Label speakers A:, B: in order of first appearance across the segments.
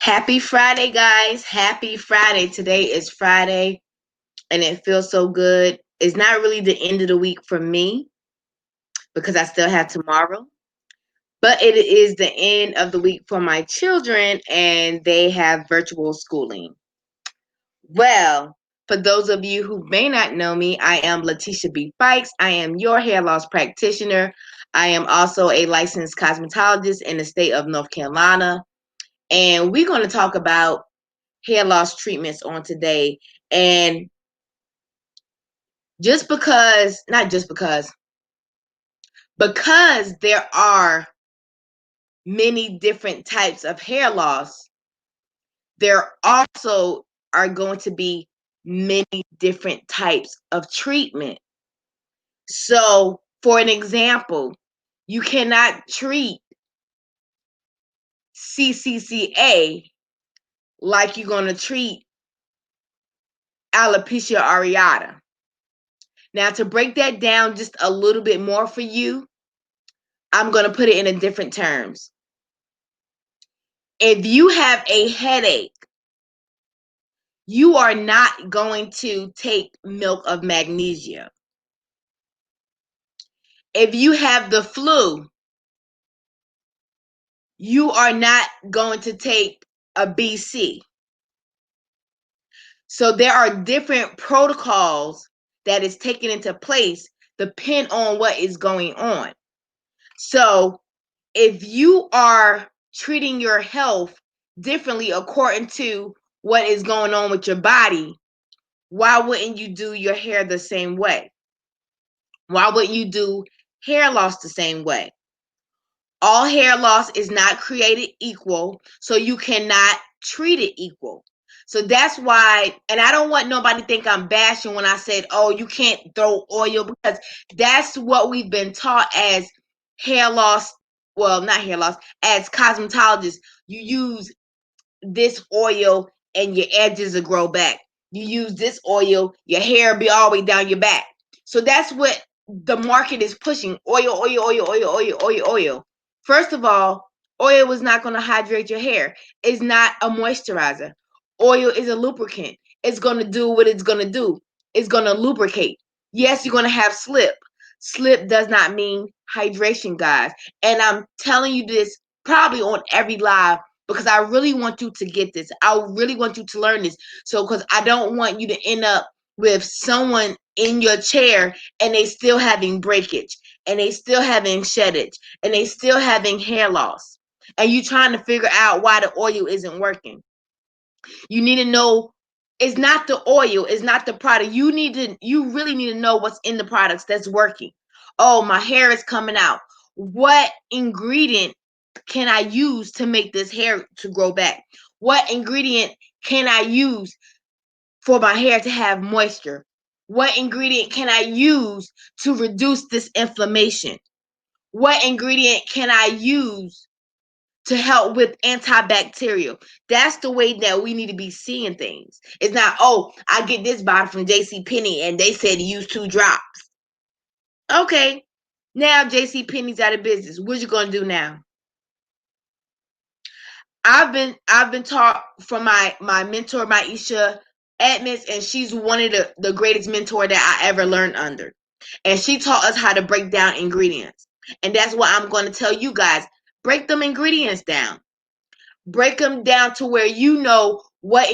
A: Happy Friday, guys. Happy Friday. Today is Friday and it feels so good. It's not really the end of the week for me because I still have tomorrow, but it is the end of the week for my children and they have virtual schooling. Well, for those of you who may not know me, I am Letitia B. Fikes. I am your hair loss practitioner. I am also a licensed cosmetologist in the state of North Carolina. And we're going to talk about hair loss treatments on today. And because there are many different types of hair loss, there also are going to be many different types of treatment. So, for an example, you cannot treat CCCA like you're going to treat alopecia areata. Now, to break that down just a little bit more for you, I'm going to put it in a different terms. If you have a headache, you are not going to take milk of magnesia. If you have the flu, you are not going to take a BC. So there are different protocols that is taken into place depend on what is going on. So if you are treating your health differently according to what is going on with your body, why wouldn't you do your hair the same way? Why wouldn't you do hair loss the same way? All hair loss is not created equal, so you cannot treat it equal. So that's why, and I don't want nobody to think I'm bashing when I said, oh, you can't throw oil, because that's what we've been taught as hair loss. Well, not hair loss, as cosmetologists. You use this oil and your edges will grow back. You use this oil, your hair will be all the way down your back. So that's what the market is pushing. Oil, oil, oil, oil, oil, oil, oil. First of all, oil is not going to hydrate your hair. It's not a moisturizer. Oil is a lubricant. It's going to do what it's going to do. It's going to lubricate. Yes, you're going to have slip. Slip does not mean hydration, guys. And I'm telling you this probably on every live because I really want you to get this. I really want you to learn this. So, because I don't want you to end up with someone in your chair and they still having breakage and they still having sheddage and they still having hair loss. And you trying to figure out why the oil isn't working. You need to know it's not the oil, it's not the product. You really need to know what's in the products that's working. Oh, my hair is coming out. What ingredient can I use to make this hair to grow back? What ingredient can I use for my hair to have moisture? What ingredient can I use to reduce this inflammation? What ingredient can I use to help with antibacterial? That's the way that we need to be seeing things. It's not, oh, I get this bottle from JCPenney and they said to use 2 drops. Okay, now JCPenney's out of business. What you gonna do now? I've been taught from my mentor, Maisha Edmonds, and she's one of the greatest mentor that I ever learned under. And she taught us how to break down ingredients. And that's what I'm going to tell you guys. Break them ingredients down. Break them down to where you know what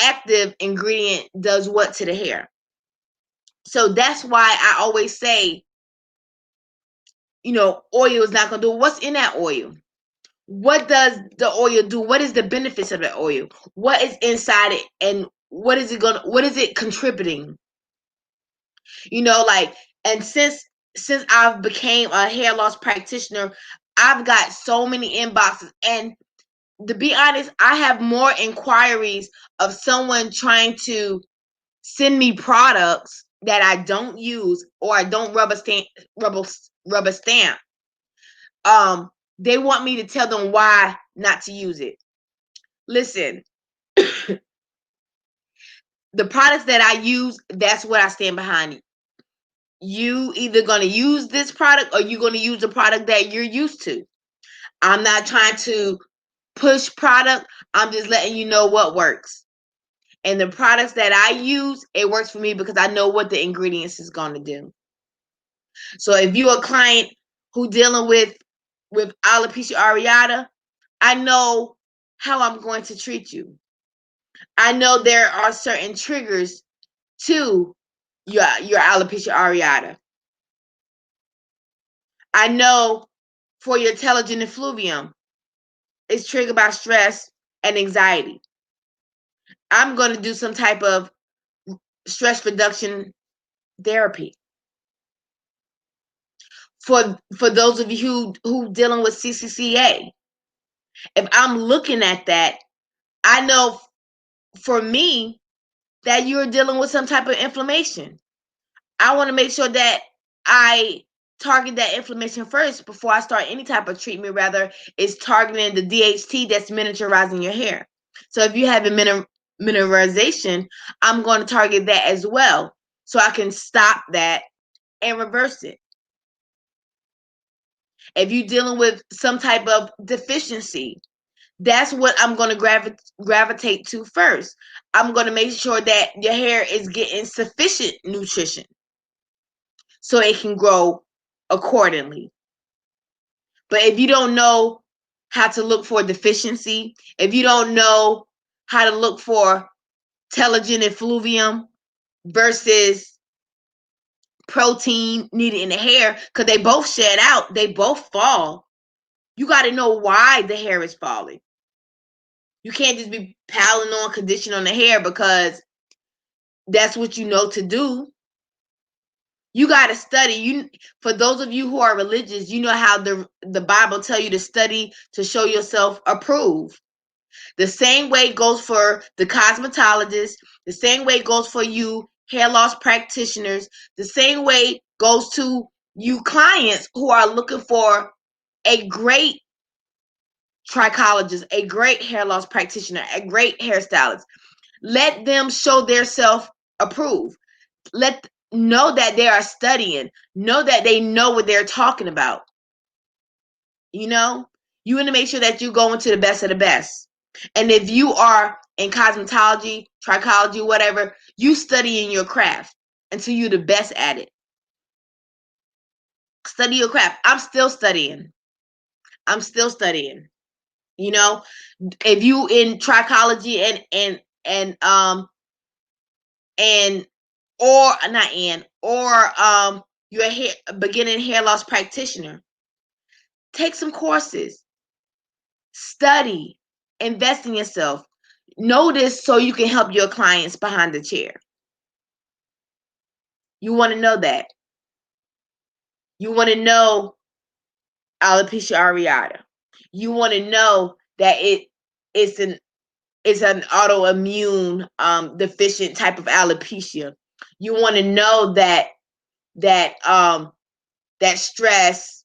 A: active ingredient does what to the hair. So that's why I always say, oil is not going to do what's in that oil. What does the oil do? What is the benefits of the oil? What is inside it, and what is it contributing? And since I've became a hair loss practitioner, I've got so many inboxes, and to be honest, I have more inquiries of someone trying to send me products that I don't use or I don't rubber stamp. They want me to tell them why not to use it. Listen, the products that I use, that's what I stand behind. You either going to use this product or you're going to use the product that you're used to. I'm not trying to push product. I'm just letting you know what works. And the products that I use, it works for me because I know what the ingredients is going to do. So if you're a client who dealing with alopecia areata, I know how I'm going to treat you. I know there are certain triggers to your alopecia areata. I know for your telogen effluvium, it's triggered by stress and anxiety. I'm going to do some type of stress reduction therapy. For those of you who dealing with CCCA, if I'm looking at that, I know for me that you're dealing with some type of inflammation. I want to make sure that I target that inflammation first before I start any type of treatment. Rather, it's targeting the DHT that's miniaturizing your hair. So if you have a mineralization, I'm going to target that as well, so I can stop that and reverse it. If you're dealing with some type of deficiency, that's what I'm going to gravitate to first. I'm going to make sure that your hair is getting sufficient nutrition so it can grow accordingly. But if you don't know how to look for deficiency, if you don't know how to look for telogen effluvium versus protein needed in the hair, because they both shed out, they both fall. You got to know why the hair is falling. You can't just be piling on condition on the hair because that's what you know to do. You got to study. You, for those of you who are religious, you know how the Bible tell you to study to show yourself approved. The same way goes for the cosmetologist. The same way goes for you hair loss practitioners. The same way goes to you clients who are looking for a great trichologist, a great hair loss practitioner, a great hairstylist. Let them show their self approved. Let know that they are studying. Know that they know what they're talking about. You know, you want to make sure that you go into the best of the best. And if you are in cosmetology, trichology, whatever, you study in your craft until you're the best at it. Study your craft. I'm still studying. I'm still studying. You know, if you in trichology and or not in or you're a beginning hair loss practitioner, take some courses, study, invest in yourself. Know this so you can help your clients behind the chair. You want to know that. You want to know alopecia areata. You want to know that it's an autoimmune deficient type of alopecia. You want to know that stress,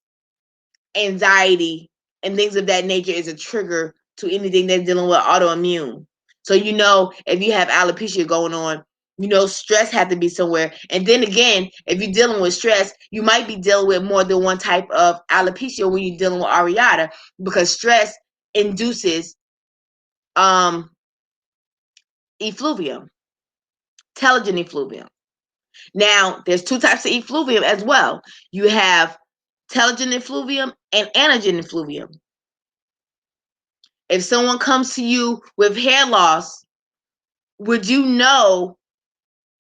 A: anxiety, and things of that nature is a trigger to anything that's dealing with autoimmune. So you know if you have alopecia going on, you know stress had to be somewhere. And then again, if you're dealing with stress, you might be dealing with more than one type of alopecia when you're dealing with areata, because stress induces um effluvium, telogen effluvium. Now, there's two types of effluvium as well. You have telogen effluvium and anagen effluvium. If someone comes to you with hair loss, would you know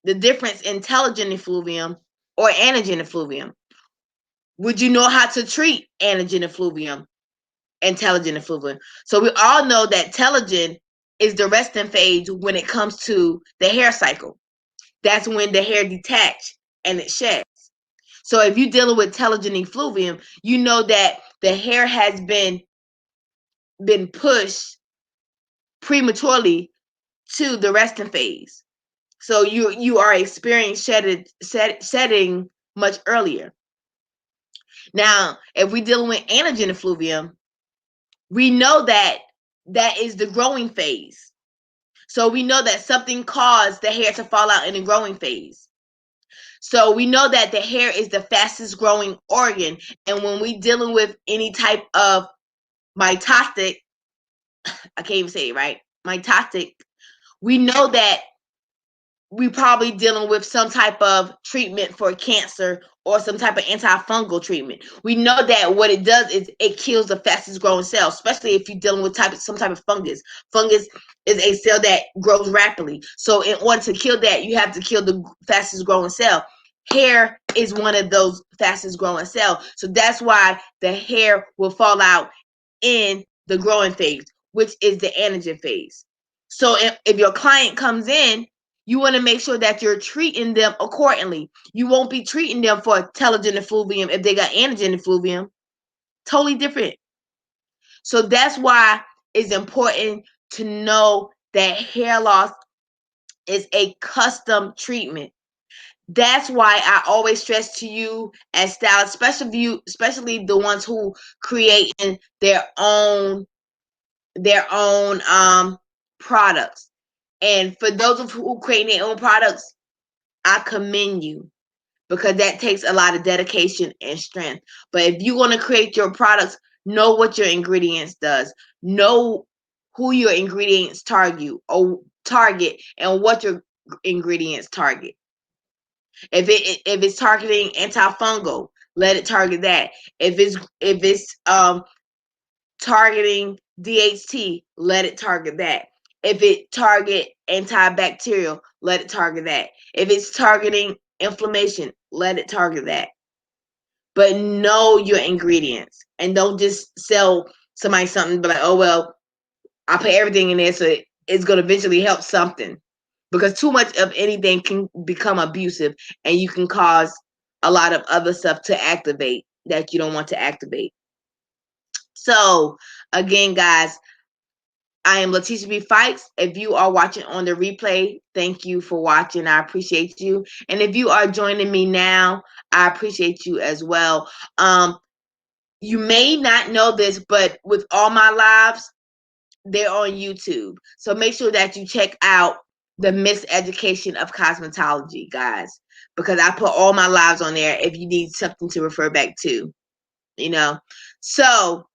A: the difference in telogen effluvium or anagen effluvium? Would you know how to treat anagen effluvium and telogen effluvium? So we all know that telogen is the resting phase when it comes to the hair cycle. That's when the hair detach and it sheds. So if you're dealing with telogen effluvium, you know that the hair has been pushed prematurely to the resting phase. So you are experiencing shedding much earlier. Now, if we're dealing with anagen effluvium, we know that that is the growing phase. So we know that something caused the hair to fall out in the growing phase. So we know that the hair is the fastest growing organ. And when we're dealing with any type of mitotic I can't even say it right, mitotic, we know that we probably dealing with some type of treatment for cancer or some type of antifungal treatment. We know that what it does is it kills the fastest growing cell, especially if you're dealing with some type of fungus. Fungus is a cell that grows rapidly. So in order to kill that, you have to kill the fastest growing cell. Hair is one of those fastest growing cells. So that's why the hair will fall out in the growing phase, which is the anagen phase. So if your client comes in, you want to make sure that you're treating them accordingly. You won't be treating them for telogen effluvium if they got anagen effluvium. Totally different. So that's why it's important to know that hair loss is a custom treatment. That's why I always stress to you as stylists, especially the ones who create their own products. And for those of who create their own products, I commend you, because that takes a lot of dedication and strength. But if you want to create your products, know what your ingredients does. Know who your ingredients target and what your ingredients target. If it's targeting antifungal, let it target that. If it's targeting DHT, let it target that. If it target antibacterial, let it target that. If it's targeting inflammation, let it target that. But know your ingredients and don't just sell somebody something, but like, oh well, I put everything in there, so it's gonna eventually help something. Because too much of anything can become abusive, and you can cause a lot of other stuff to activate that you don't want to activate. So again, guys, I am Leticia B. Fikes. If you are watching on the replay, thank you for watching. I appreciate you. And if you are joining me now, I appreciate you as well. You may not know this, but with all my lives, they're on YouTube. So make sure that you check out the Miseducation of Cosmetology, guys, because I put all my lives on there if you need something to refer back to, you know. So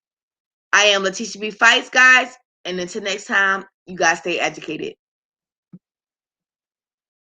A: I am Leticia B. Fikes, guys. And until next time, you guys stay educated.